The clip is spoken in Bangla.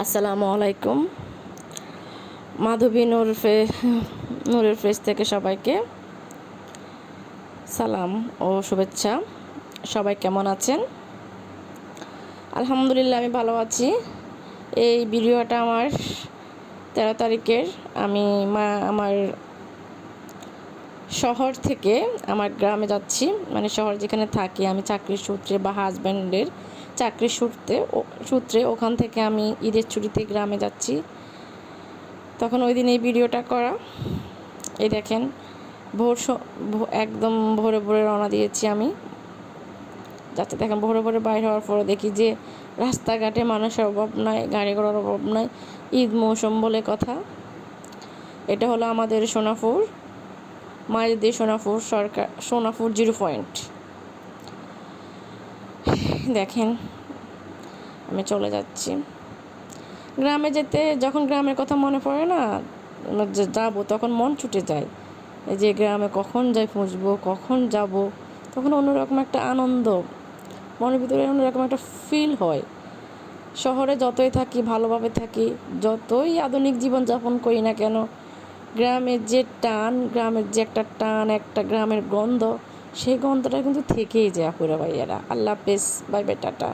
আসসালামু আলাইকুম। মাধবী নূরের ফেস থেকে সবাইকে সালাম ও শুভেচ্ছা। সবাই কেমন আছেন? আলহামদুলিল্লাহ আমি ভালো আছি। এই ভিডিওটা আমার 13 তারিখের। আমি আমার শহর থেকে আমার গ্রামে যাচ্ছি, মানে শহর যেখানে থাকি আমি চাকরির সূত্রে বা হাজব্যান্ডের চাকরির সূত্রে ওখান থেকে আমি ঈদের ছুটিতে গ্রামে যাচ্ছি। তখন ওই দিন এই ভিডিওটা করা। এই দেখেন একদম ভোরে ভোরে রওনা দিয়েছি আমি। যাতে দেখেন ভোরে ভোরে বাইরে হওয়ার পরে দেখি যে রাস্তাঘাটে মানুষের অভাব নাই, গাড়ি ঘোড়ার অভাব নাই। ঈদ মৌসুম বলে কথা। এটা হলো আমাদের সোনাপুর মাইজদি সোনাপুর 0 পয়েন্ট। দেখেন আমি চলে যাচ্ছি গ্রামে। যখন গ্রামের কথা মনে পড়ে না, যাবো তখন মন ছুটে যায়। এই যে গ্রামে কখন যাই পৌঁছবো, কখন যাব, তখন অন্যরকম একটা আনন্দ মনের ভিতরে, অন্যরকম একটা ফিল হয়। শহরে যতই থাকি, ভালোভাবে থাকি, যতই আধুনিক জীবনযাপন করি না কেন, গ্রামের যে একটা টান, একটা গ্রামের গন্ধ, সেই গন্ধটা কিন্তু থেকেই যায়। আপুরা ভাইয়ারা, আল্লাহ হাফেজ, বাই বাই, টাটা।